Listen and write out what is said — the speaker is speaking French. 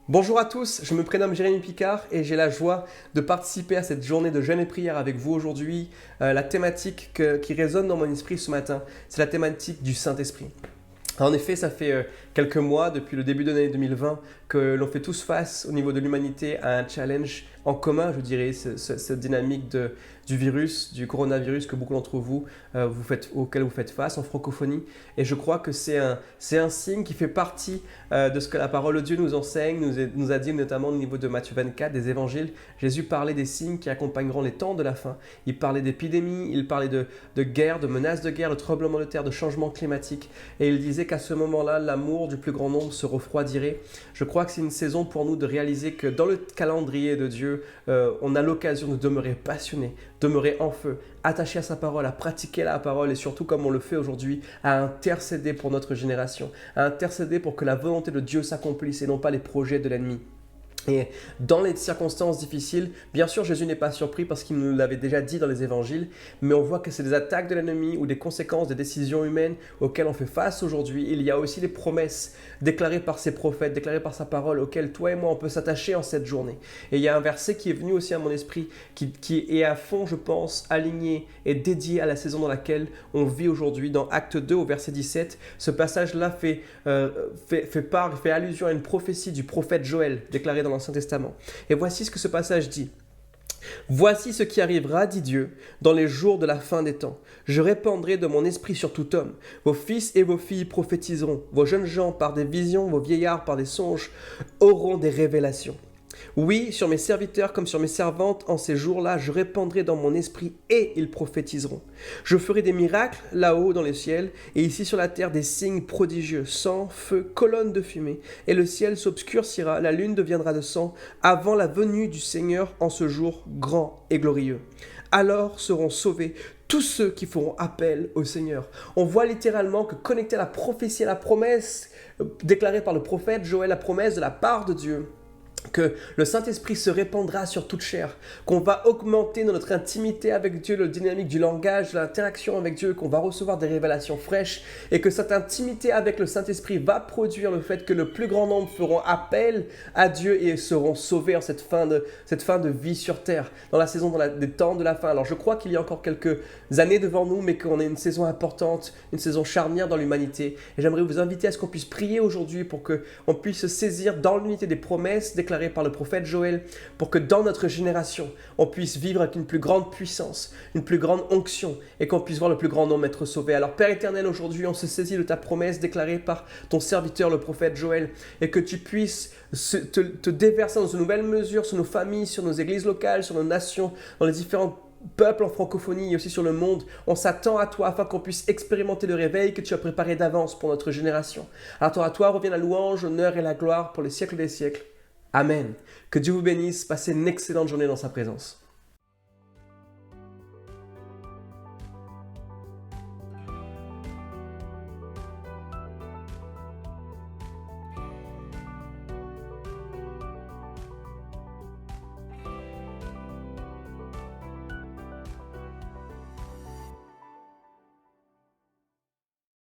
Bonjour à tous, je me prénomme Jérémy Picard et j'ai la joie de participer à cette journée de jeûne et prière avec vous aujourd'hui. La thématique qui résonne dans mon esprit ce matin, c'est la thématique du Saint-Esprit. En effet, ça fait quelques mois, depuis le début de l'année 2020, que l'on fait tous face au niveau de l'humanité à un challenge en commun, je dirais, cette dynamique du virus, du coronavirus que beaucoup d'entre vous, auquel vous faites face en francophonie. Et je crois que c'est un signe qui fait partie de ce que la parole de Dieu nous enseigne, nous a dit notamment au niveau de Matthieu 24, des évangiles. Jésus parlait des signes qui accompagneront les temps de la fin. Il parlait d'épidémies, il parlait de guerre, de menaces de guerre, de tremblements de terre, de changements climatiques. Et il disait qu'à ce moment-là, l'amour du plus grand nombre se refroidirait. Je crois que c'est une saison pour nous de réaliser que dans le calendrier de Dieu, on a l'occasion de demeurer passionné, demeurer en feu, attaché à sa parole, à pratiquer la parole et surtout comme on le fait aujourd'hui, à intercéder pour notre génération, à intercéder pour que la volonté de Dieu s'accomplisse et non pas les projets de l'ennemi. Et dans les circonstances difficiles, bien sûr, Jésus n'est pas surpris parce qu'il nous l'avait déjà dit dans les évangiles, mais on voit que c'est des attaques de l'ennemi ou des conséquences des décisions humaines auxquelles on fait face aujourd'hui. Il y a aussi des promesses déclarées par ses prophètes, déclarées par sa parole, auxquelles toi et moi on peut s'attacher en cette journée. Et il y a un verset qui est venu aussi à mon esprit, qui est à fond, je pense, aligné et dédié à la saison dans laquelle on vit aujourd'hui. Dans Acte 2 au verset 17, ce passage-là fait allusion à une prophétie du prophète Joël, déclarée dans l'Ancien Testament. Et voici ce que ce passage dit. Voici ce qui arrivera, dit Dieu, dans les jours de la fin des temps. Je répandrai de mon esprit sur tout homme. Vos fils et vos filles prophétiseront. Vos jeunes gens par des visions, vos vieillards par des songes auront des révélations. Oui, sur mes serviteurs comme sur mes servantes, en ces jours-là, je répandrai dans mon esprit et ils prophétiseront. Je ferai des miracles là-haut dans les ciels et ici sur la terre des signes prodigieux, sang, feu, colonnes de fumée. Et le ciel s'obscurcira, la lune deviendra de sang avant la venue du Seigneur en ce jour grand et glorieux. Alors seront sauvés tous ceux qui feront appel au Seigneur. On voit littéralement que connecter la prophétie à la promesse déclarée par le prophète Joël, la promesse de la part de Dieu, que le Saint-Esprit se répandra sur toute chair, qu'on va augmenter dans notre intimité avec Dieu, la dynamique du langage, de l'interaction avec Dieu, qu'on va recevoir des révélations fraîches et que cette intimité avec le Saint-Esprit va produire le fait que le plus grand nombre feront appel à Dieu et seront sauvés en cette fin de vie sur terre, dans la saison des temps de la fin. Alors je crois qu'il y a encore quelques années devant nous, mais qu'on ait une saison importante, une saison charnière dans l'humanité. Et j'aimerais vous inviter à ce qu'on puisse prier aujourd'hui pour qu'on puisse se saisir dans l'unité des promesses déclarées par le prophète Joël, pour que dans notre génération, on puisse vivre avec une plus grande puissance, une plus grande onction, et qu'on puisse voir le plus grand nombre être sauvé. Alors Père éternel, aujourd'hui, on se saisit de ta promesse déclarée par ton serviteur, le prophète Joël, et que tu puisses te déverser dans une nouvelle mesure sur nos familles, sur nos églises locales, sur nos nations, dans les différents peuples en francophonie et aussi sur le monde. On s'attend à toi afin qu'on puisse expérimenter le réveil que tu as préparé d'avance pour notre génération. Alors à toi revient la louange, l'honneur et la gloire pour les siècles des siècles. Amen. Que Dieu vous bénisse. Passez une excellente journée dans sa présence.